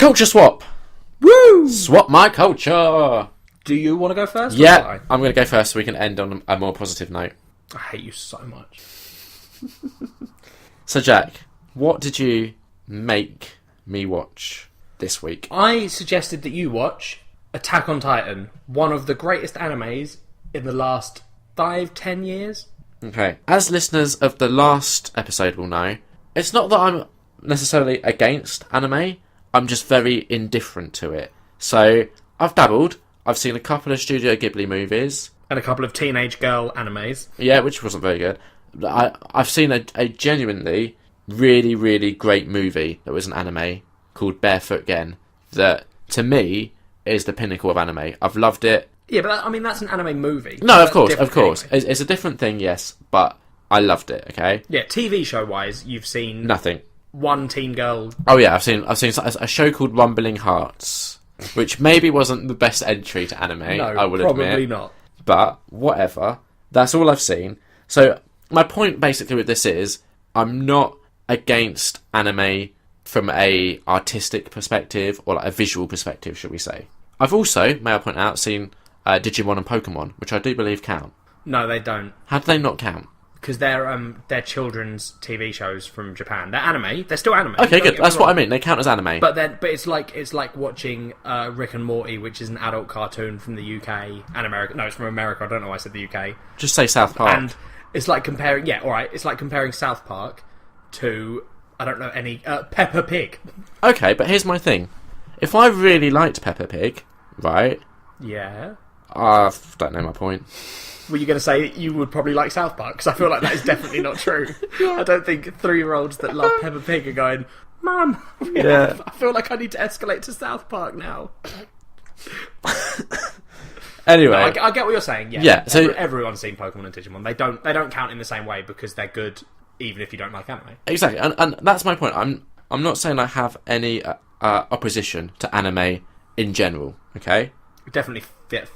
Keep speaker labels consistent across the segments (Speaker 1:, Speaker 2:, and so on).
Speaker 1: Culture swap!
Speaker 2: Woo!
Speaker 1: Swap my culture!
Speaker 2: Do you want to go first?
Speaker 1: Yeah, I'm going to go first so we can end on a more positive note.
Speaker 2: I hate you so much.
Speaker 1: So, Jack, what did you make me watch this week?
Speaker 2: I suggested that you watch Attack on Titan, one of the greatest animes in the last 5-10 years.
Speaker 1: Okay. As listeners of the last episode will know, it's not that I'm necessarily against anime, I'm just very indifferent to it. So, I've dabbled. I've seen a couple of Studio Ghibli movies.
Speaker 2: And a couple of teenage girl animes.
Speaker 1: Yeah, which wasn't very good. I've seen a genuinely really, really great movie that was an anime called Barefoot Gen that, to me, is the pinnacle of anime. I've loved it.
Speaker 2: Yeah, but I mean, that's an anime movie.
Speaker 1: No, of course.
Speaker 2: Anyway.
Speaker 1: It's a different thing, yes, but I loved it, okay?
Speaker 2: Yeah, TV show-wise, you've seen
Speaker 1: Nothing.
Speaker 2: one teen girl.
Speaker 1: Oh yeah, I've seen a show called Rumbling Hearts, which maybe wasn't the best entry to anime,
Speaker 2: No,
Speaker 1: I will
Speaker 2: probably
Speaker 1: admit.
Speaker 2: not.
Speaker 1: But, whatever. That's all I've seen. So, my point basically with this is, I'm not against anime from a artistic perspective, or like a visual perspective, should we say. I've also, may I point out, seen Digimon and Pokemon, which I do believe count.
Speaker 2: No, they don't.
Speaker 1: How do they not count?
Speaker 2: Because they're children's TV shows from Japan. They're anime. They're still anime.
Speaker 1: Okay,
Speaker 2: Don't
Speaker 1: good.
Speaker 2: get me
Speaker 1: That's what I
Speaker 2: wrong.
Speaker 1: mean. They count as anime.
Speaker 2: But it's like watching Rick and Morty, which is an adult cartoon from the UK and America. No, it's from America. I don't know why I said the UK.
Speaker 1: Just say South Park.
Speaker 2: And it's like comparing. Yeah, all right. It's like comparing South Park to I don't know any Peppa Pig.
Speaker 1: Okay, but here's my thing. If I really liked Peppa Pig, right?
Speaker 2: Yeah.
Speaker 1: I don't know my point.
Speaker 2: Were you going to say you would probably like South Park? Because I feel like that is definitely not true. I don't think 3-year-olds that love Peppa Pig are going, Mum,
Speaker 1: Yeah.
Speaker 2: I feel like I need to escalate to South Park now.
Speaker 1: Anyway,
Speaker 2: No, I get what you're saying. Yeah.
Speaker 1: Yeah, so-
Speaker 2: everyone's seen Pokemon and Digimon. They don't count in the same way because they're good, even if you don't like anime.
Speaker 1: exactly, and that's my point. I'm not saying I have any opposition to anime in general. Okay.
Speaker 2: It definitely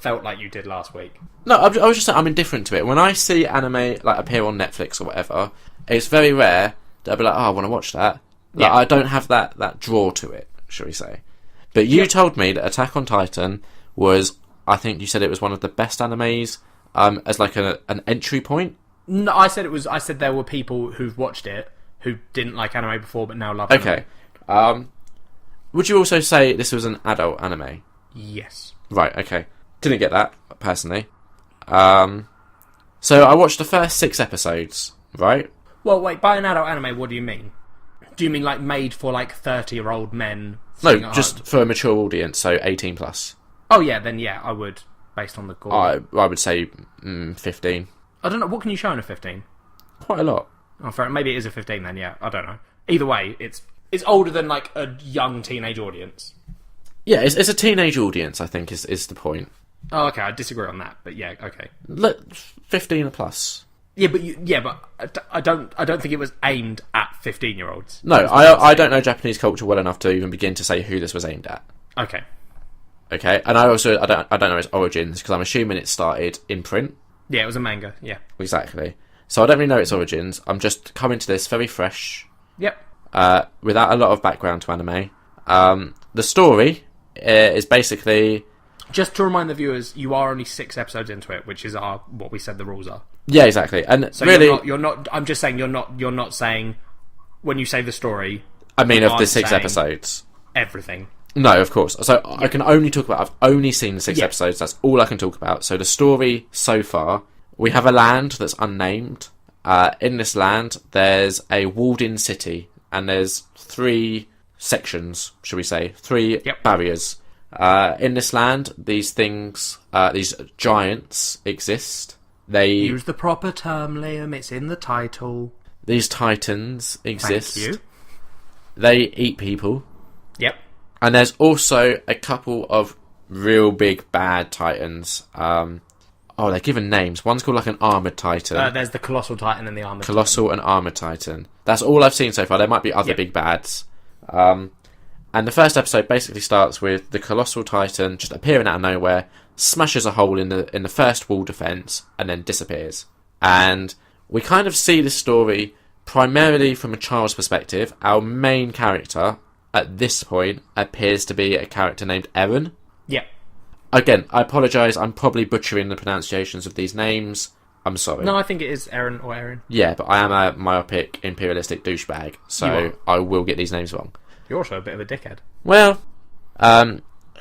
Speaker 2: felt like you did last week.
Speaker 1: No, I was just saying I'm indifferent to it. When I see anime like appear on Netflix or whatever, it's very rare that I'll be like, oh, I want to watch that. Like,
Speaker 2: Yeah.
Speaker 1: I don't have that draw to it, shall we say. But you told me that Attack on Titan was, I think you said it was one of the best animes as like an entry point.
Speaker 2: No, I said there were people who've watched it who didn't like anime before but now love anime.
Speaker 1: Okay. Would you also say this was an adult anime?
Speaker 2: Yes.
Speaker 1: Right, okay. Didn't get that, personally. So I watched the first 6 episodes, right?
Speaker 2: Well, wait, by an adult anime, what do you mean? Do you mean like made for like 30-year-old men?
Speaker 1: No,
Speaker 2: sitting at
Speaker 1: just
Speaker 2: home?
Speaker 1: for a mature audience, so 18 plus.
Speaker 2: Oh yeah, then yeah, I would, based on the gore.
Speaker 1: I would say 15.
Speaker 2: I don't know, what can you show in a 15?
Speaker 1: Quite a lot.
Speaker 2: Oh, fair, maybe it is a 15 then, yeah, I don't know. Either way, it's older than like a young teenage audience.
Speaker 1: Yeah, it's a teenage audience, I think, is the point.
Speaker 2: Oh, okay, I disagree on that, but yeah, okay.
Speaker 1: 15 plus.
Speaker 2: Yeah, but I don't think it was aimed at 15-year-olds.
Speaker 1: No, I don't know Japanese culture well enough to even begin to say who this was aimed at.
Speaker 2: Okay.
Speaker 1: Okay, and I don't know its origins because I'm assuming it started in print.
Speaker 2: Yeah, it was a manga, yeah.
Speaker 1: Exactly. So I don't really know its origins. I'm just coming to this very fresh,
Speaker 2: Yep.
Speaker 1: without a lot of background to anime. The story is basically...
Speaker 2: Just to remind the viewers, you are only 6 episodes into it, which is what we said the rules are.
Speaker 1: Yeah, exactly. And
Speaker 2: So
Speaker 1: really,
Speaker 2: you're not. I'm just saying you're not saying when you say the story.
Speaker 1: I mean,
Speaker 2: you
Speaker 1: of the
Speaker 2: aren't
Speaker 1: 6
Speaker 2: saying
Speaker 1: episodes.
Speaker 2: everything.
Speaker 1: No, of course. So I can only talk about... I've only seen the 6
Speaker 2: Yeah.
Speaker 1: episodes. That's all I can talk about. So the story so far, we have a land that's unnamed. In this land, there's a walled-in city, and there's 3 sections, should we say, 3
Speaker 2: Yep.
Speaker 1: barriers. In this land, these things, these giants exist. They
Speaker 2: Use the proper term, Liam. It's in the title.
Speaker 1: These titans exist.
Speaker 2: Thank you.
Speaker 1: They eat people.
Speaker 2: Yep.
Speaker 1: And there's also a couple of real big bad titans. They're given names. One's called like an armoured titan.
Speaker 2: There's the colossal titan and the armored.
Speaker 1: Colossal and armoured titan. That's all I've seen so far. There might be other
Speaker 2: Yep.
Speaker 1: big bads. And the first episode basically starts with the colossal titan just appearing out of nowhere, smashes a hole in the first wall defence, and then disappears. And we kind of see this story primarily from a child's perspective. Our main character, at this point appears to be a character named Eren.
Speaker 2: Yeah.
Speaker 1: Again, I apologise, I'm probably butchering the pronunciations of these names. I'm sorry.
Speaker 2: No, I think it is Eren or Eren.
Speaker 1: Yeah, but I am a myopic, imperialistic douchebag, so I will get these names wrong.
Speaker 2: You're also a bit of a dickhead.
Speaker 1: Well,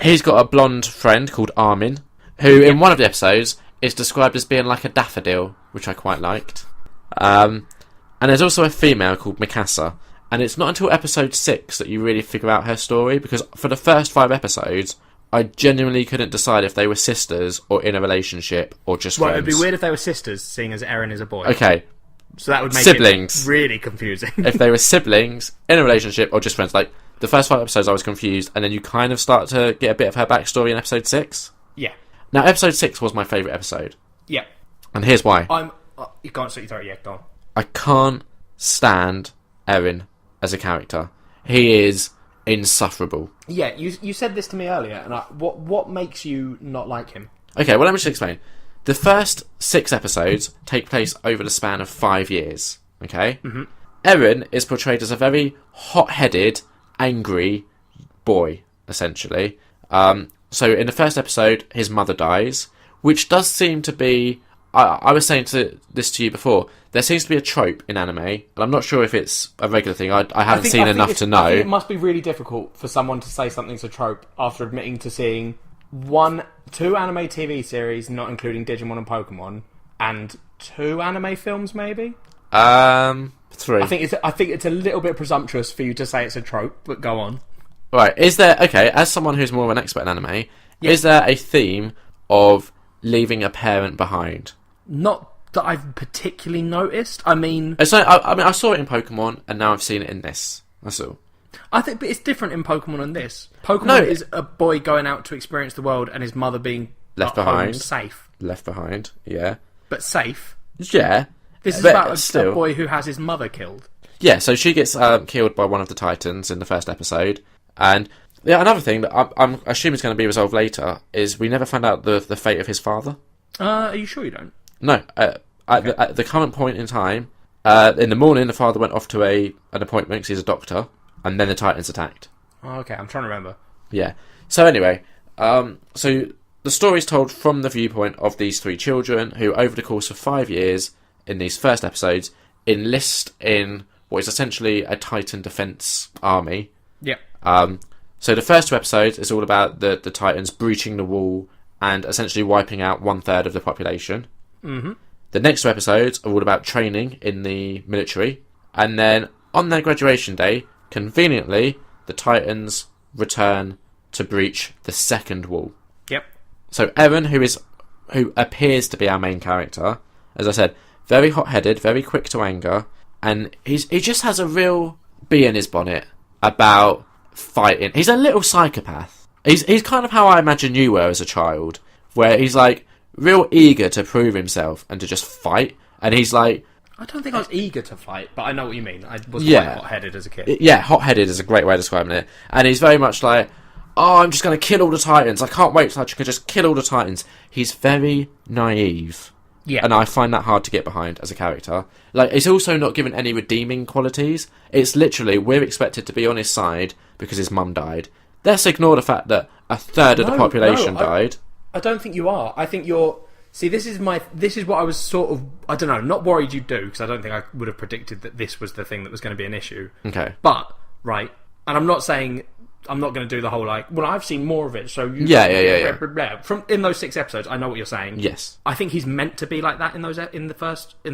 Speaker 1: he's got a blonde friend called Armin, who in one of the episodes is described as being like a daffodil, which I quite liked. And there's also a female called Mikasa, and it's not until episode 6 that you really figure out her story, because for the first 5 episodes, I genuinely couldn't decide if they were sisters or in a relationship or just friends.
Speaker 2: Well, it'd be weird if they were sisters, seeing as Eren is a boy.
Speaker 1: Okay.
Speaker 2: So that would make
Speaker 1: siblings.
Speaker 2: it really confusing.
Speaker 1: If they were siblings, in a relationship, or just friends. Like, the first 5 episodes I was confused, and then you kind of start to get a bit of her backstory in episode 6.
Speaker 2: Yeah.
Speaker 1: Now, episode 6 was my favourite episode.
Speaker 2: Yeah.
Speaker 1: And here's why.
Speaker 2: You can't say sorry, yeah, go on.
Speaker 1: I can't stand Eren as a character. He is insufferable.
Speaker 2: Yeah, you said this to me earlier, and what makes you not like him?
Speaker 1: Okay, well, let me just explain. The first 6 episodes take place over the span of 5 years, okay? Mm-hmm. Eren is portrayed as a very hot-headed, angry boy, essentially. So in the first episode, his mother dies, which does seem to be... I was saying this to you before. There seems to be a trope in anime, and I'm not sure if it's a regular thing. I haven't seen enough to know.
Speaker 2: I think it must be really difficult for someone to say something's a trope after admitting to seeing 2 anime TV series, not including Digimon and Pokemon, and 2 anime films, maybe.
Speaker 1: 3.
Speaker 2: I think it's a little bit presumptuous for you to say it's a trope, but go on.
Speaker 1: Right, as someone who's more of an expert in anime, is there a theme of leaving a parent behind?
Speaker 2: Not that I've particularly noticed. I mean,
Speaker 1: I saw it in Pokemon, and now I've seen it in this. That's all.
Speaker 2: I think, but it's different in Pokemon and this. Pokemon is a boy going out to experience the world, and his mother being
Speaker 1: left behind,
Speaker 2: safe.
Speaker 1: Left behind, yeah.
Speaker 2: But safe.
Speaker 1: Yeah.
Speaker 2: This is about a boy who has his mother killed.
Speaker 1: Yeah, so she gets killed by one of the Titans in the first episode, and yeah, another thing that I'm assuming is going to be resolved later is we never found out the fate of his father.
Speaker 2: Are you sure you don't?
Speaker 1: No. At the current point in time, in the morning, the father went off to an appointment because he's a doctor, and then the Titans attacked.
Speaker 2: Oh, okay, I'm trying to remember.
Speaker 1: Yeah. So anyway, so the story's told from the viewpoint of these 3 children who, over the course of 5 years, in these first episodes, enlist in what is essentially a Titan defense army.
Speaker 2: Yeah.
Speaker 1: So the first 2 episodes is all about the Titans breaching the wall and essentially wiping out 1/3 of the population.
Speaker 2: Mm-hmm.
Speaker 1: The next 2 episodes are all about training in the military. And then on their graduation day, conveniently, the Titans return to breach the second wall.
Speaker 2: Yep.
Speaker 1: So Eren, who appears to be our main character, as I said, very hot-headed, very quick to anger, and he just has a real bee in his bonnet about fighting. He's a little psychopath. He's kind of how I imagine you were as a child, where he's like real eager to prove himself and to just fight, and he's like...
Speaker 2: I don't think I was eager to fight, but I know what you mean. I was quite hot-headed as a kid.
Speaker 1: Yeah, hot-headed is a great way of describing it. And he's very much like, oh, I'm just going to kill all the Titans. I can't wait till I can just kill all the Titans. He's very naive.
Speaker 2: Yeah.
Speaker 1: And I find that hard to get behind as a character. Like, it's also not given any redeeming qualities. It's literally, we're expected to be on his side because his mum died. Let's ignore the fact that 1/3 of the population died.
Speaker 2: I don't think you are. I think you're... See, this is what I was sort of... I don't know, not worried you'd do, because I don't think I would have predicted that this was the thing that was going to be an issue.
Speaker 1: Okay.
Speaker 2: But, right, and I'm not saying... I'm not going to do the whole, like, well, I've seen more of it, so...
Speaker 1: Yeah.
Speaker 2: Blah, blah, blah. From in those 6 episodes, I know what you're saying.
Speaker 1: Yes.
Speaker 2: I think he's meant to be like that in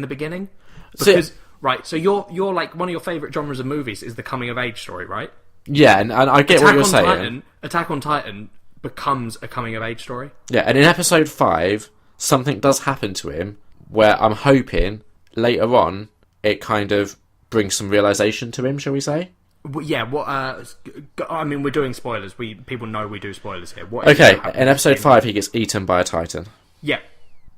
Speaker 2: the beginning. Because, right, so you're like, one of your favourite genres of movies is the coming-of-age story, right?
Speaker 1: Yeah, and I get what you're saying.
Speaker 2: Attack on Titan becomes a coming-of-age story.
Speaker 1: Yeah, and in episode 5, something does happen to him where I'm hoping later on it kind of brings some realisation to him, shall we say?
Speaker 2: Yeah, I mean, we're doing spoilers. People know we do spoilers here.
Speaker 1: Okay, in episode 5, he gets eaten by a Titan.
Speaker 2: Yeah.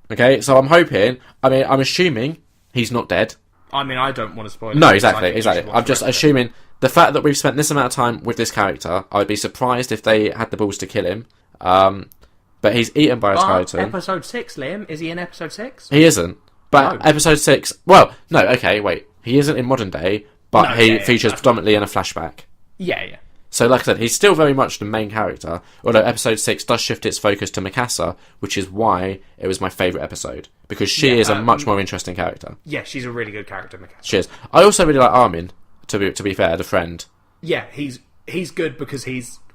Speaker 1: Okay, so I'm hoping... I'm assuming he's not dead.
Speaker 2: I mean, I don't want to spoil it.
Speaker 1: No, exactly. I'm just assuming... The fact that we've spent this amount of time with this character, I'd be surprised if they had the balls to kill him. But he's eaten by a Titan.
Speaker 2: Episode 6, Liam, is he in episode 6?
Speaker 1: He isn't. But
Speaker 2: No.
Speaker 1: episode 6... Well, no, okay, wait. He isn't in modern day, but he features predominantly in a flashback.
Speaker 2: Yeah.
Speaker 1: So, like I said, he's still very much the main character, although episode 6 does shift its focus to Mikasa, which is why it was my favourite episode, because she is a much more interesting character.
Speaker 2: Yeah, she's a really good character, Mikasa.
Speaker 1: She is. I also really like Armin, to be fair, the friend.
Speaker 2: Yeah, he's good because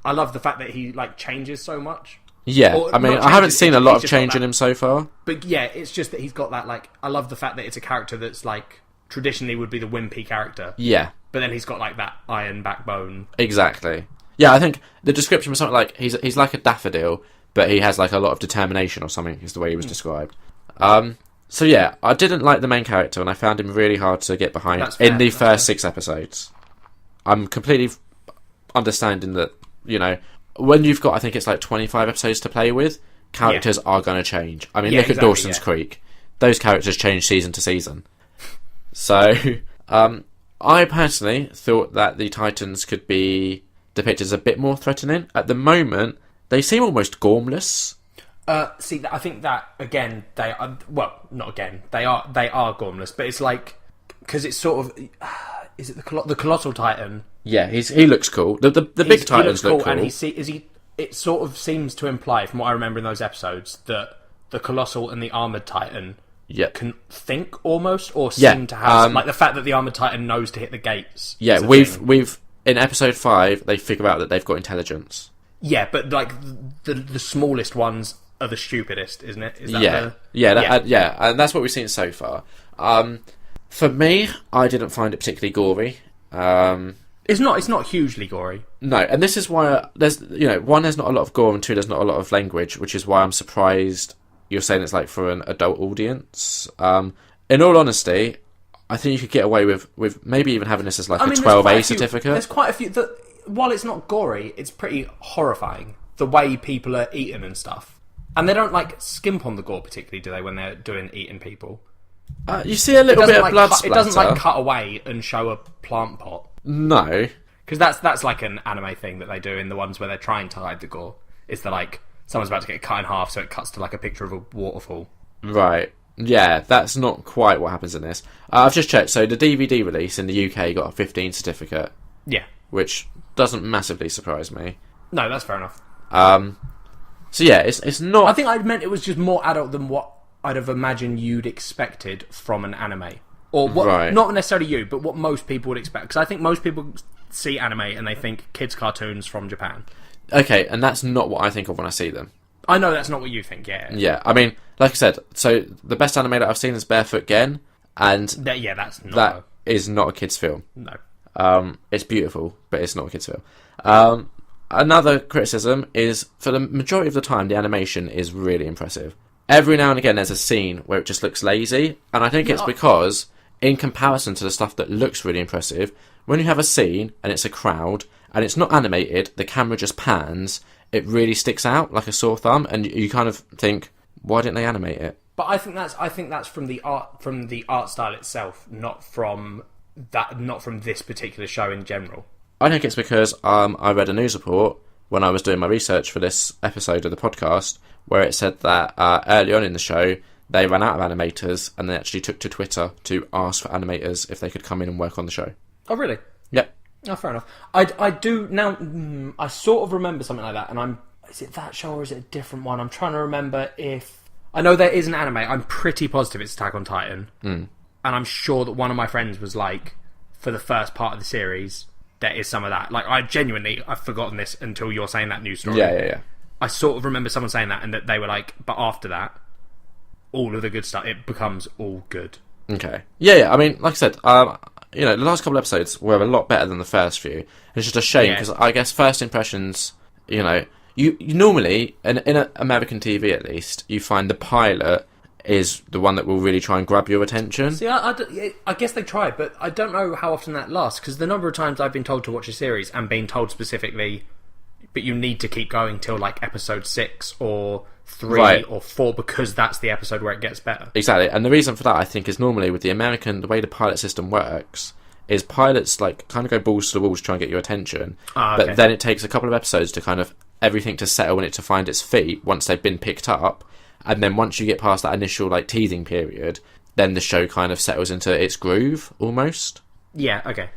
Speaker 2: I love the fact that he, like, changes so much.
Speaker 1: Yeah,
Speaker 2: Or,
Speaker 1: I mean,
Speaker 2: not
Speaker 1: I haven't
Speaker 2: changes,
Speaker 1: seen a
Speaker 2: he's
Speaker 1: lot of
Speaker 2: just got
Speaker 1: change in him so far.
Speaker 2: But yeah, it's just that he's got that, like, I love the fact that it's a character that's, like, traditionally would be the wimpy character.
Speaker 1: Yeah.
Speaker 2: But then he's got, like, that iron backbone.
Speaker 1: Exactly. Yeah, I think the description was something like, he's like a daffodil, but he has, like, a lot of determination or something, is the way he was described. So yeah, I didn't like the main character, and I found him really hard to get behind in the first 6 episodes. I'm completely understanding that, you know, when you've got, I think it's like 25 episodes to play with, characters are going to change. I mean, look at Dawson's Creek. Those characters change season to season. So, I personally thought that the Titans could be depicted as a bit more threatening. At the moment, they seem almost gormless.
Speaker 2: See, I think that, again, they are... Well, not again. They are gormless, but it's like... Because it's sort of... Is it the Colossal Titan?
Speaker 1: Yeah, he looks cool. The big Titans look cool.
Speaker 2: And it sort of seems to imply, from what I remember in those episodes, that the Colossal and the Armoured Titan can think almost, or seem to have... like the fact that the Armoured Titan knows to hit the gates.
Speaker 1: Yeah, we've... In episode 5, they figure out that they've got intelligence.
Speaker 2: Yeah, but like the smallest ones are the stupidest, isn't it? Is that
Speaker 1: and that's what we've seen so far. For me, I didn't find it particularly gory.
Speaker 2: It's not hugely gory.
Speaker 1: No, and this is why there's one, there's not a lot of gore, and 2, there's not a lot of language, which is why I'm surprised you're saying it's like for an adult audience. In all honesty, I think you could get away with maybe even having this as like a 12A certificate.
Speaker 2: There's quite a few that, while it's not gory, it's pretty horrifying the way people are eaten and stuff. And they don't like skimp on the gore particularly, do they, when they're doing eating people?
Speaker 1: You see a little bit of blood splatter.
Speaker 2: It doesn't like cut away and show a plant pot.
Speaker 1: No,
Speaker 2: because that's like an anime thing that they do in the ones where they're trying to hide the gore. Is that like someone's about to get cut in half, so it cuts to like a picture of a waterfall.
Speaker 1: Right. Yeah, that's not quite what happens in this. I've just checked. So the DVD release in the UK got a 15 certificate.
Speaker 2: Yeah.
Speaker 1: Which doesn't massively surprise me.
Speaker 2: No, that's fair enough.
Speaker 1: So yeah, it's not...
Speaker 2: I think I meant it was just more adult than what I'd have imagined you'd expected from an anime. Or what, not necessarily you, but what most people would expect. Because I think most people see anime and they think kids' cartoons from Japan.
Speaker 1: Okay, and that's not what I think of when I see them.
Speaker 2: I know that's not what you think, yeah.
Speaker 1: Yeah, I mean, like I said, so the best anime that I've seen is Barefoot Gen, and that is not a kid's film.
Speaker 2: No.
Speaker 1: It's beautiful, but it's not a kid's film. Another criticism is, for the majority of the time, the animation is really impressive. Every now and again, there's a scene where it just looks lazy, and I think it's because, in comparison to the stuff that looks really impressive, when you have a scene, and it's a crowd, and it's not animated, the camera just pans, it really sticks out like a sore thumb, and you kind of think, why didn't they animate it?
Speaker 2: But I think that's from the art style itself, not from this particular show in general.
Speaker 1: I think it's because I read a news report when I was doing my research for this episode of the podcast, where it said that early on in the show they ran out of animators, and they actually took to Twitter to ask for animators if they could come in and work on the show.
Speaker 2: Oh, really?
Speaker 1: Yep.
Speaker 2: Oh, fair enough. I do now. I sort of remember something like that, and is it that show or is it a different one? I'm trying to remember if I know there is an anime. I'm pretty positive it's Attack on Titan, and I'm sure that one of my friends was like, for the first part of the series, there is some of that. Like, I've forgotten this until you're saying that news story.
Speaker 1: Yeah.
Speaker 2: I sort of remember someone saying that, and that they were like, but after that, all of the good stuff, it becomes all good. Okay.
Speaker 1: Yeah. I mean, like I said, the last couple of episodes were a lot better than the first few. It's just a shame, because I guess first impressions, you normally, in American TV at least, you find the pilot is the one that will really try and grab your attention.
Speaker 2: See, I guess they try, but I don't know how often that lasts, because the number of times I've been told to watch a series and been told specifically, but you need to keep going till like episode 6 or 3 or 4, because that's the episode where it gets better.
Speaker 1: Exactly, and the reason for that, I think, is normally with the way the pilot system works, is pilots like kind of go balls to the walls to try and get your attention, but then it takes a couple of episodes to kind of everything to settle and it to find its feet once they've been picked up, and then once you get past that initial like teething period, then the show kind of settles into its groove almost.
Speaker 2: Yeah, okay.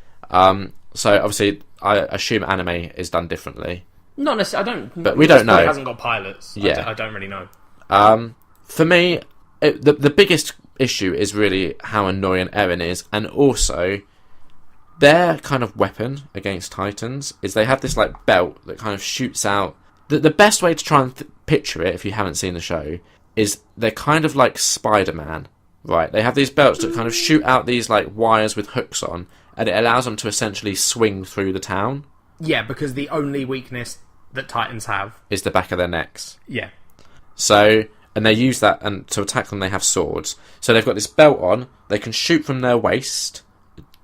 Speaker 1: So obviously I assume anime is done differently.
Speaker 2: Not necessarily. I don't.
Speaker 1: But we don't know.
Speaker 2: It hasn't got pilots.
Speaker 1: Yeah.
Speaker 2: I don't really know.
Speaker 1: For me, the biggest issue is really how annoying Eren is, and also their kind of weapon against Titans is they have this like belt that kind of shoots out. The best way to try and picture it, if you haven't seen the show, is they're kind of like Spider-Man, right? They have these belts that kind of shoot out these like wires with hooks on, and it allows them to essentially swing through the town.
Speaker 2: Yeah, because the only weakness that Titans have
Speaker 1: is the back of their necks.
Speaker 2: Yeah.
Speaker 1: So, and they use that, and to attack them they have swords. So they've got this belt on, they can shoot from their waist,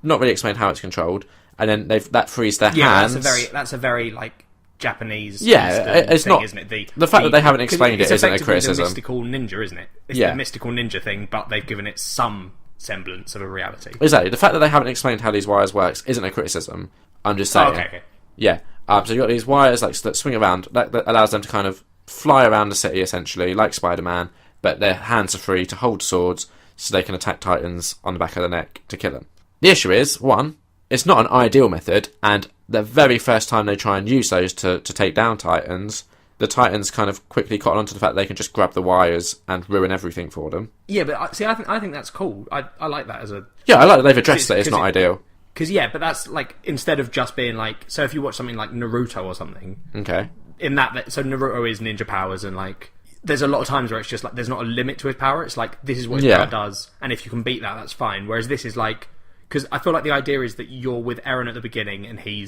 Speaker 1: not really explain how it's controlled, and then that frees their hands.
Speaker 2: That's a very like Japanese
Speaker 1: it's
Speaker 2: thing,
Speaker 1: not,
Speaker 2: isn't it?
Speaker 1: The fact that they haven't explained it isn't a criticism.
Speaker 2: It's the mystical ninja, isn't it? It's the mystical ninja thing, but they've given it some semblance of a reality.
Speaker 1: Exactly. The fact that they haven't explained how these wires works isn't a criticism. I'm just saying.
Speaker 2: Okay.
Speaker 1: Yeah. So you've got these wires like that swing around, that allows them to kind of fly around the city, essentially, like Spider-Man, but their hands are free to hold swords, so they can attack Titans on the back of the neck to kill them. The issue is, one, it's not an ideal method, and the very first time they try and use those to take down Titans, the Titans kind of quickly cotton onto the fact that they can just grab the wires and ruin everything for them.
Speaker 2: Yeah, but I think that's cool. I like that as a...
Speaker 1: Yeah, I like that they've addressed that it's not ideal.
Speaker 2: Because, but that's, like, instead of just being, like... So if you watch something like Naruto or something...
Speaker 1: Okay.
Speaker 2: In that... So Naruto is ninja powers, and, like... There's a lot of times where it's just, like, there's not a limit to his power. It's, like, this is what his power does, and if you can beat that, that's fine. Whereas this is, like... Because I feel like the idea is that you're with Eren at the beginning, and he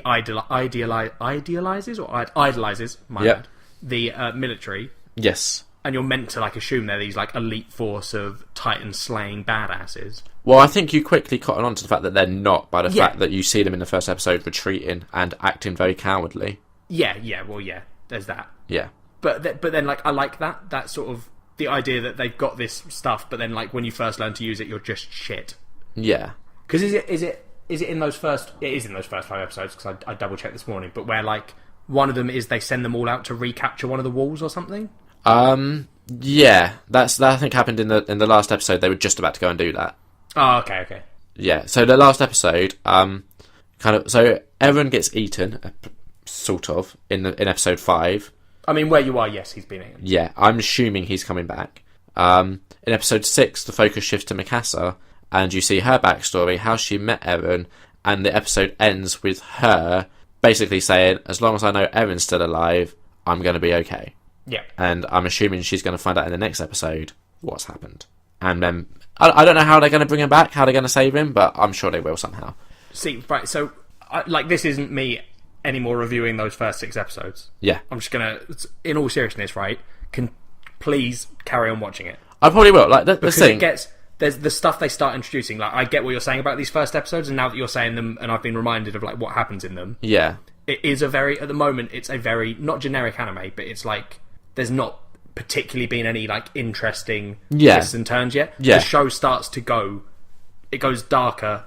Speaker 2: idealizes, or idolizes, my bad, the military.
Speaker 1: Yes.
Speaker 2: And you're meant to, like, assume they're these, like, elite force of Titan-slaying badasses.
Speaker 1: Well, I think you quickly cotton on to the fact that they're not by the fact that you see them in the first episode retreating and acting very cowardly.
Speaker 2: Yeah, there's that.
Speaker 1: Yeah.
Speaker 2: But then, like, I like that sort of, the idea that they've got this stuff, but then, like, when you first learn to use it, you're just shit.
Speaker 1: Yeah.
Speaker 2: Because is it in those first... It is in those first 5 episodes, because I double-checked this morning, but where, like, one of them is they send them all out to recapture one of the walls or something?
Speaker 1: Yeah. That I think happened in the last episode. They were just about to go and do that.
Speaker 2: Oh, okay.
Speaker 1: Yeah, so the last episode, so Eren gets eaten, sort of, in episode 5.
Speaker 2: I mean, where you are, yes, he's been eaten.
Speaker 1: Yeah, I'm assuming he's coming back. In episode 6, the focus shifts to Mikasa, and you see her backstory, how she met Eren, and the episode ends with her basically saying, as long as I know Eren's still alive, I'm going to be okay.
Speaker 2: Yeah.
Speaker 1: And I'm assuming she's going to find out in the next episode what's happened. And then, I don't know how they're going to bring him back, how they're going to save him, but I'm sure they will somehow.
Speaker 2: See, right, so, this isn't me anymore reviewing those first 6 episodes.
Speaker 1: Yeah.
Speaker 2: I'm just going to, in all seriousness, right, can please carry on watching it.
Speaker 1: I probably will. Like, the thing...
Speaker 2: There's the stuff they start introducing. Like, I get what you're saying about these first episodes, and now that you're saying them, and I've been reminded of, like, what happens in them.
Speaker 1: Yeah.
Speaker 2: It is at the moment, it's a very, not generic anime, but it's like, there's not particularly been any, like, interesting twists and turns yet.
Speaker 1: Yeah.
Speaker 2: The show starts to go, it goes darker,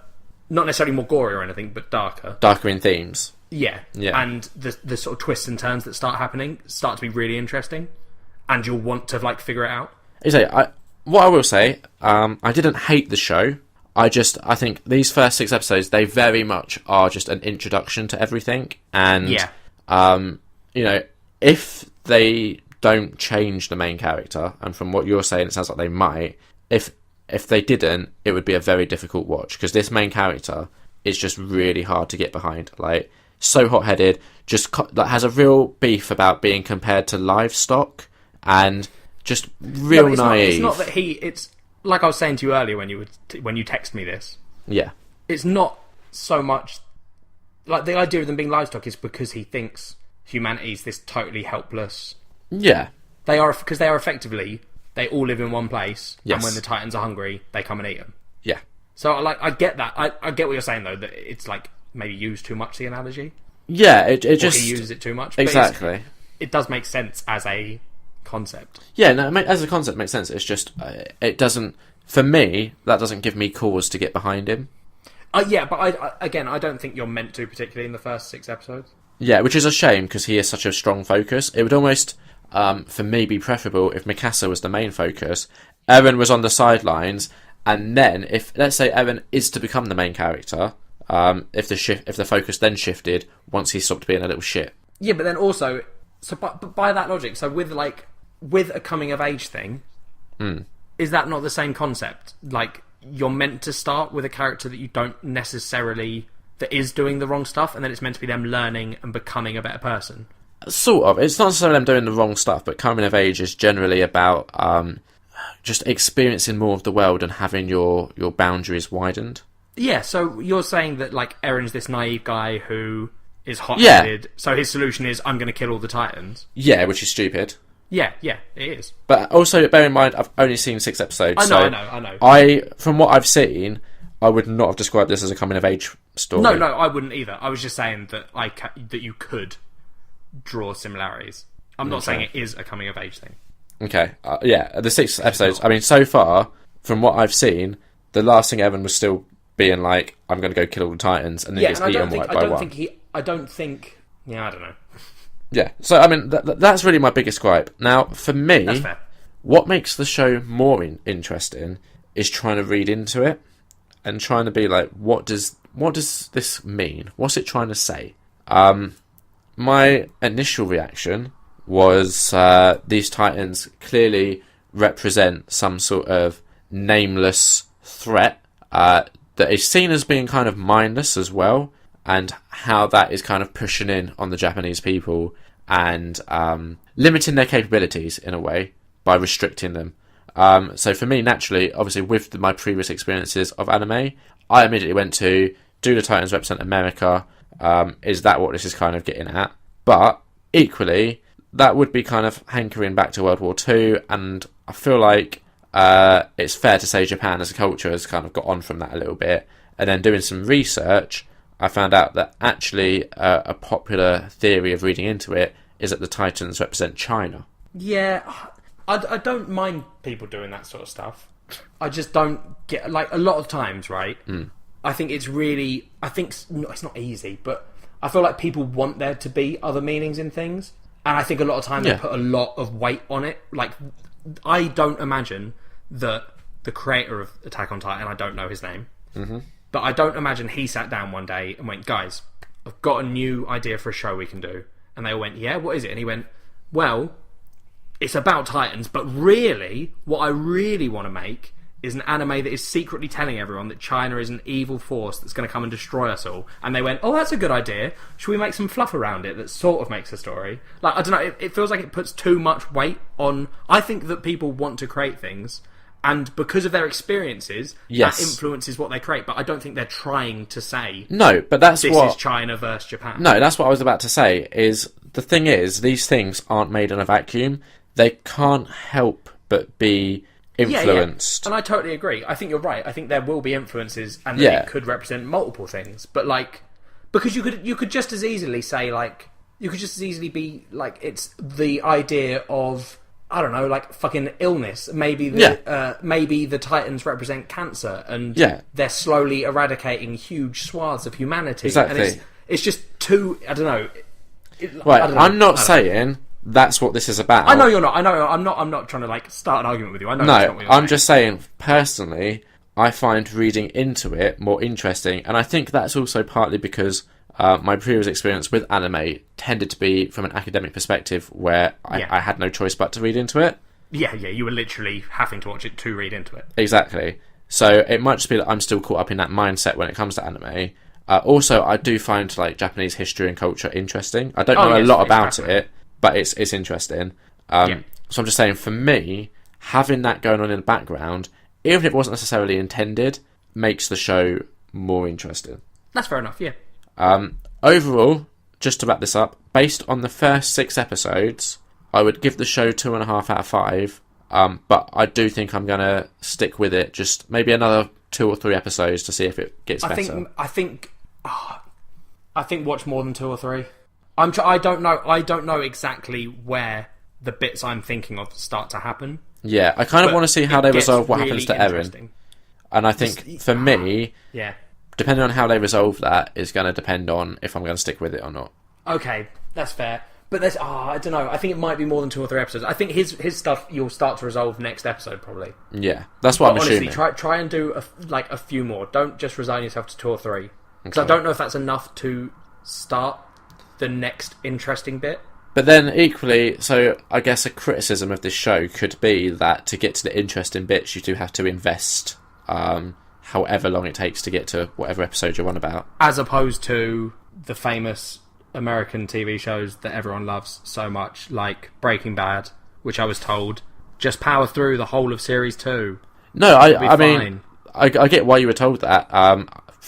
Speaker 2: not necessarily more gory or anything, but darker.
Speaker 1: Darker in themes.
Speaker 2: Yeah. And the sort of twists and turns that start happening start to be really interesting, and you'll want to, like, figure it out.
Speaker 1: What I will say, I didn't hate the show. I think these first 6 episodes, they very much are just an introduction to everything. And, if they don't change the main character, and from what you're saying, it sounds like they might, if they didn't, it would be a very difficult watch. Because this main character is just really hard to get behind. Like, so hot-headed, that has a real beef about being compared to livestock, and... just real naive.
Speaker 2: It's not that it's like I was saying to you earlier when you text me this.
Speaker 1: Yeah.
Speaker 2: It's not so much like the idea of them being livestock is because he thinks humanity's this totally helpless.
Speaker 1: Yeah.
Speaker 2: They are effectively, they all live in one place,
Speaker 1: yes.
Speaker 2: And when the Titans are hungry, they come and eat them.
Speaker 1: Yeah.
Speaker 2: So I get that. I get what you're saying though, that it's like maybe used too much, the analogy.
Speaker 1: Yeah, it just
Speaker 2: he uses it too much.
Speaker 1: Exactly.
Speaker 2: It does make sense as a concept.
Speaker 1: Yeah, no, as a concept, it makes sense. It's just it doesn't. For me, that doesn't give me cause to get behind him.
Speaker 2: Yeah, but I don't think you're meant to, particularly in the first 6 episodes.
Speaker 1: Yeah, which is a shame because he is such a strong focus. It would almost, for me, be preferable if Mikasa was the main focus, Eren was on the sidelines, and then if let's say Eren is to become the main character, if the focus then shifted once he stopped being a little shit.
Speaker 2: Yeah, but then also, so by that logic, so with a coming of age thing, is that not the same concept? Like, you're meant to start with a character that you don't necessarily, that is doing the wrong stuff, and then it's meant to be them learning and becoming a better person.
Speaker 1: Sort of. It's not necessarily them doing the wrong stuff, but coming of age is generally about just experiencing more of the world and having your boundaries widened.
Speaker 2: Yeah, so you're saying that, like, Eren's this naive guy who is hot-headed, so his solution is, I'm going to kill all the Titans.
Speaker 1: Yeah, which is stupid.
Speaker 2: Yeah, it is.
Speaker 1: But also, bear in mind, I've only seen 6 episodes.
Speaker 2: I know.
Speaker 1: From what I've seen, I would not have described this as a coming-of-age story.
Speaker 2: No, I wouldn't either. I was just saying that that you could draw similarities. I'm not saying it is a coming-of-age thing.
Speaker 1: Okay, the 6 episodes, I mean, so far, from what I've seen, the last thing Eren was still being like, I'm going to go kill all the Titans, and then gets eaten one by one.
Speaker 2: I don't think... Yeah, I don't know.
Speaker 1: Yeah, so, I mean, that's really my biggest gripe. Now, for me,
Speaker 2: that's fair.
Speaker 1: What makes the show more interesting is trying to read into it, and trying to be like, what does this mean? What's it trying to say? My initial reaction was these Titans clearly represent some sort of nameless threat that is seen as being kind of mindless as well, and how that is kind of pushing in on the Japanese people and limiting their capabilities in a way by restricting them. So for me, naturally, obviously with my previous experiences of anime, I immediately went to, do the Titans represent America? Is that what this is kind of getting at? But equally, that would be kind of hankering back to World War II, and I feel like it's fair to say Japan as a culture has kind of got on from that a little bit. And then doing some research, I found out that actually a popular theory of reading into it is that the Titans represent China.
Speaker 2: Yeah, I don't mind people doing that sort of stuff. I just don't get... Like, a lot of times, right, I think it's really... I think it's not easy, but I feel like people want there to be other meanings in things. And I think a lot of time they put a lot of weight on it. Like, I don't imagine that the creator of Attack on Titan, I don't know his name, but I don't imagine he sat down one day and went, guys, I've got a new idea for a show we can do. And they all went, yeah, what is it? And he went, well, it's about Titans, but really, what I really want to make is an anime that is secretly telling everyone that China is an evil force that's going to come and destroy us all. And they went, oh, that's a good idea. Should we make some fluff around it that sort of makes a story? Like, I don't know, it feels like it puts too much weight on... I think that people want to create things, and because of their experiences, that influences what they create. But I don't think they're trying to say... No, but that's this is China versus Japan.
Speaker 1: No, that's what I was about to say, is... The thing is, these things aren't made in a vacuum. They can't help but be influenced.
Speaker 2: Yeah. And I totally agree. I think you're right. I think there will be influences, and that it could represent multiple things. But, like... Because you could just as easily say, like... You could just as easily be, like, it's the idea of... I don't know, like fucking illness. Maybe the Titans represent cancer, and they're slowly eradicating huge swaths of humanity.
Speaker 1: Exactly.
Speaker 2: And it's just too... I don't know.
Speaker 1: I'm not saying that's what this is about.
Speaker 2: I know you're not. I know I'm not trying to like start an argument with you. I know.
Speaker 1: No, I'm just saying personally, I find reading into it more interesting, and I think that's also partly because my previous experience with anime tended to be from an academic perspective, where I had no choice but to read into it.
Speaker 2: Yeah, you were literally having to watch it to read into it.
Speaker 1: Exactly. So it might just be that I'm still caught up in that mindset when it comes to anime. Also, I do find like Japanese history and culture interesting. I don't know a lot about it, but it's interesting. So I'm just saying, for me, having that going on in the background, even if it wasn't necessarily intended, makes the show more interesting.
Speaker 2: That's fair enough, yeah.
Speaker 1: Overall, just to wrap this up, based on the first 6 episodes, I would give the show 2.5 out of 5. But I do think I'm going to stick with it, just maybe another 2 or 3 episodes to see if it gets better.
Speaker 2: I think watch more than 2 or 3. I don't know exactly where the bits I'm thinking of start to happen.
Speaker 1: Yeah, I kind of want to see how they resolve what happens to Eren. And I think for me, depending on how they resolve that is going to depend on if I'm going to stick with it or not.
Speaker 2: Okay, that's fair. But there's, I don't know. I think it might be more than 2 or 3 episodes. I think his stuff you'll start to resolve next episode probably.
Speaker 1: Yeah, that's what I'm assuming.
Speaker 2: Honestly, try and do a few more. Don't just resign yourself to 2 or 3. Because I don't know if that's enough to start the next interesting bit.
Speaker 1: But then equally, so I guess a criticism of this show could be that to get to the interesting bits, you do have to invest however long it takes to get to whatever episode you're on about.
Speaker 2: As opposed to the famous American TV shows that everyone loves so much, like Breaking Bad, which I was told, just power through the whole of Series 2.
Speaker 1: No, I mean, I get why you were told that.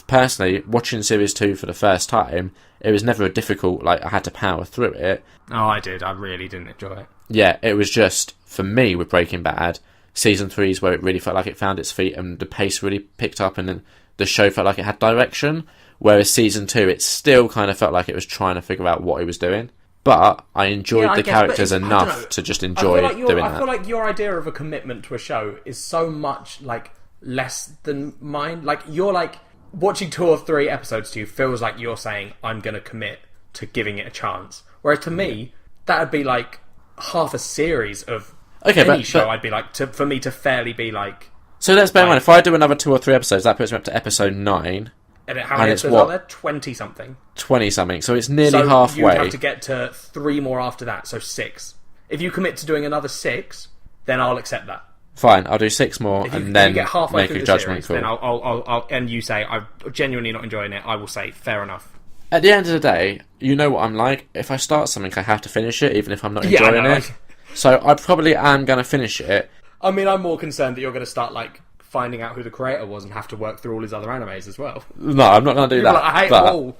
Speaker 1: Personally, watching Series 2 for the first time, it was never a difficult, like, I had to power through it.
Speaker 2: Oh, I did. I really didn't enjoy it.
Speaker 1: Yeah, it was just, for me, with Breaking Bad, Season 3 is where it really felt like it found its feet and the pace really picked up and then the show felt like it had direction. Whereas Season 2, it still kind of felt like it was trying to figure out what it was doing. But I enjoyed the characters enough to just enjoy doing that.
Speaker 2: I feel like your idea of a commitment to a show is so much, like, less than mine. Like, you're like, watching 2 or 3 episodes to you feels like you're saying, I'm going to commit to giving it a chance. Whereas to me, that would be like half a series of any show. I'd be like, for me to fairly be like...
Speaker 1: So let's bear in mind, if I do another 2 or 3 episodes, that puts me up to episode 9.
Speaker 2: And how many episodes are there? 20-something.
Speaker 1: 20-something. So it's nearly halfway.
Speaker 2: So you'd have to get to 3 more after that, so 6. If you commit to doing another 6, then I'll accept that.
Speaker 1: Fine, I'll do 6 more and then
Speaker 2: get halfway
Speaker 1: make
Speaker 2: through
Speaker 1: a
Speaker 2: the
Speaker 1: judgment
Speaker 2: series,
Speaker 1: call.
Speaker 2: Then I'll and you say I'm genuinely not enjoying it, I will say fair enough.
Speaker 1: At the end of the day, you know what I'm like. If I start something, I have to finish it, even if I'm not enjoying it. So I probably am going to finish it.
Speaker 2: I mean, I'm more concerned that you're going to start like finding out who the creator was and have to work through all his other animes as well.
Speaker 1: No, I'm not going to do that.
Speaker 2: Like, I hate them all.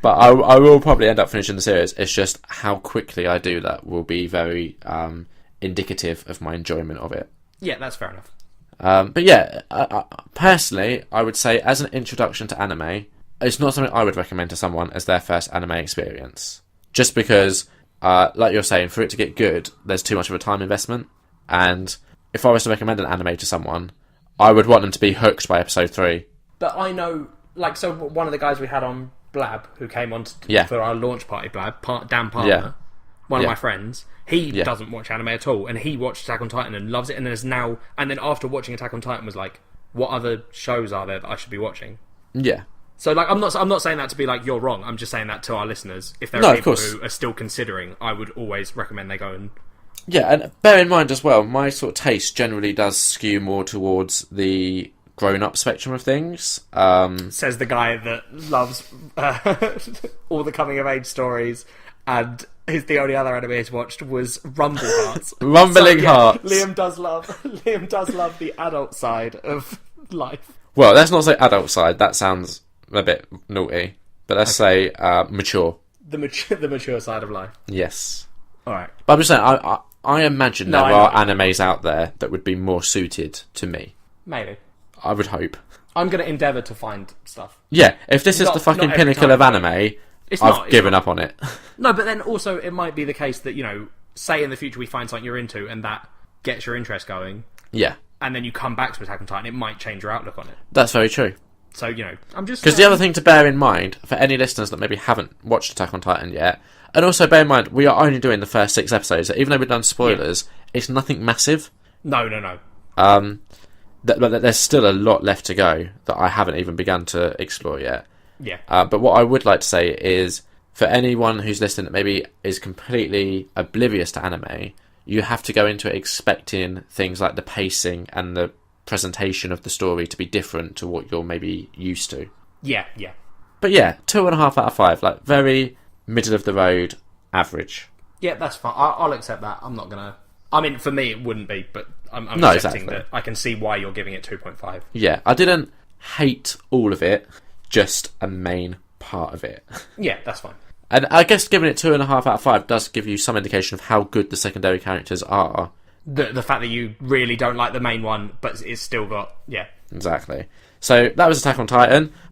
Speaker 1: But I will probably end up finishing the series. It's just how quickly I do that will be very indicative of my enjoyment of it.
Speaker 2: Yeah, that's fair enough.
Speaker 1: But yeah, personally, I would say as an introduction to anime, it's not something I would recommend to someone as their first anime experience. Just because, like you're saying, for it to get good, there's too much of a time investment. And if I was to recommend an anime to someone, I would want them to be hooked by episode 3.
Speaker 2: But I know, like, so one of the guys we had on Blab, who came on for our launch party, Blab, Dan Palmer, one of my friends, he doesn't watch anime at all, and he watched Attack on Titan and loves it, and then after watching Attack on Titan was like, what other shows are there that I should be watching?
Speaker 1: Yeah.
Speaker 2: So, like, I'm not saying that to be like, you're wrong, I'm just saying that to our listeners. If there are people who are still considering, I would always recommend they go and...
Speaker 1: Yeah, and bear in mind as well, my sort of taste generally does skew more towards the grown-up spectrum of things.
Speaker 2: Says the guy that loves all the coming-of-age stories, and the only other anime he's watched was Rumble Hearts.
Speaker 1: Rumbling Hearts.
Speaker 2: Liam does love the adult side of life.
Speaker 1: Well, let's not say adult side. That sounds a bit naughty. But let's say mature.
Speaker 2: The mature side of life.
Speaker 1: Yes.
Speaker 2: All right.
Speaker 1: But I'm just saying, I imagine there are animes out there that would be more suited to me.
Speaker 2: Maybe.
Speaker 1: I would hope.
Speaker 2: I'm going to endeavour to find stuff.
Speaker 1: Yeah, if this is the fucking pinnacle of anime, I've given up on it.
Speaker 2: No, but then also it might be the case that, you know, say in the future we find something you're into and that gets your interest going.
Speaker 1: Yeah.
Speaker 2: And then you come back to Attack on Titan, it might change your outlook on it.
Speaker 1: That's very true.
Speaker 2: So, you know, I'm just...
Speaker 1: Because the other thing to bear in mind, for any listeners that maybe haven't watched Attack on Titan yet, and also bear in mind, we are only doing the first 6 episodes, so even though we've done spoilers, it's nothing massive.
Speaker 2: No.
Speaker 1: But there's still a lot left to go that I haven't even begun to explore yet.
Speaker 2: Yeah.
Speaker 1: But what I would like to say is, for anyone who's listening that maybe is completely oblivious to anime, you have to go into it expecting things like the pacing and the presentation of the story to be different to what you're maybe used to.
Speaker 2: Yeah.
Speaker 1: But yeah, 2.5 out of 5, like very middle of the road, average.
Speaker 2: Yeah, that's fine. I'll accept that. I'm not gonna... I mean, for me it wouldn't be, but I'm accepting that I can see why you're giving it 2.5.
Speaker 1: Yeah, I didn't hate all of it, just a main part of it.
Speaker 2: Yeah, that's fine.
Speaker 1: And I guess giving it 2.5 out of 5 does give you some indication of how good the secondary characters are.
Speaker 2: The fact that you really don't like the main one, but it's still got... Yeah.
Speaker 1: Exactly. So that was Attack on Titan.